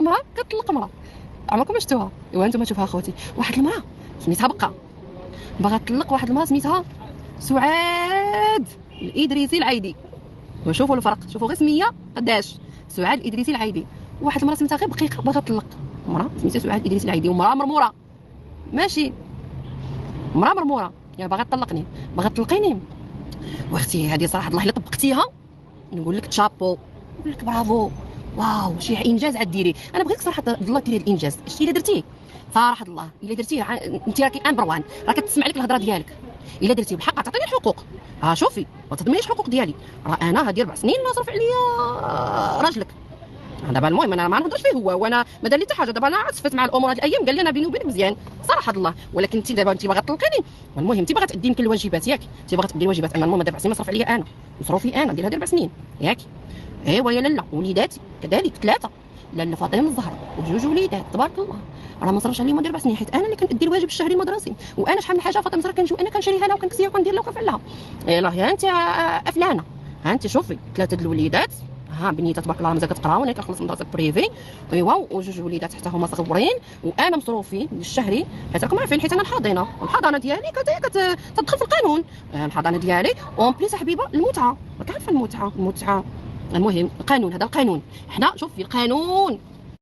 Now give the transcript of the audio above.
امراه كتطلق امراه، عمركم ما شفتوها؟ ايوا انتم شوفوها اخوتي. واحد المراه سميتها بقى باغا تطلق واحد المراه سميتها سعاد الادريسي العايدي. وشوفوا الفرق، شوفوا غير سميه قداش. سعاد الادريسي العايدي. واحد المراه سميتها غير بقيقه باغا تطلق، مراه سميتها سعاد الادريسي العايدي، ومراه مرموره ماشي، مراه مرموره يعني باغا تطلقني، باغا تطلقيني. واختي هذه صراحه الله الا طبقتيها نقول لك تشابو، نقول لك برافو، واو شي انجاز عاد ديري. انا بغيتك صراحه الله ديري هذا الانجاز، شتي الا درتيه صراحه الله الا درتيه انت راكي امبر وان، راه كتسمع لك الهضره ديالك. الا درتيه بحق تعطيني الحقوق. ها شوفي ما تهضميش الحقوق ديالي، راه انا هذه 4 سنين نصرف عليا راجلك. دابا المهم انا ما نهضرش فيه هو، وانا ما دار لي حتى حاجه. دابا انا عصفت مع الامور هاد الايام، قال لي انا بيني وبينك مزيان صراحه الله. ولكن انت دابا انت باغا تطلقيني، المهم انت باغا تأدي يمكن الواجبات ياك، انت باغا تأدي الواجبات. انا المهم 4 سنين مصرف عليا انا، مصروفي انا ديال هاد 4 سنين ياك. ايوا يا لاله وليداتي كذلك 3، لاله فاطمه الزهراء وجوج وليدات تبارك الله، راه ما صرفش عليهم 4 سنين حيت انا اللي كندير الواجب الشهري المدرسي. وانا شحال من حاجه فاطمه الزهراء كنجيو انا كنشريها لها وكنكسيها وكندير لها وكنفعل لها. يلاه ها انت افلانه، ها انت شوفي 3 د الوليدات، ها بنيتها تبارك الله مازال كتقراو، انا كنخلص مدرسه بريفي. ايوا وجوج وليدات حتى هما صغورين، وانا مصروفي الشهري حيت راكم عارفين حيت انا الحاضنه، والحضانه ديالي كتدخل في القانون. الحضانه ديالي اون بليس حبيبه المتعه، راك عارفه المتعه. المهم القانون، هذا القانون. حنا شوفي القانون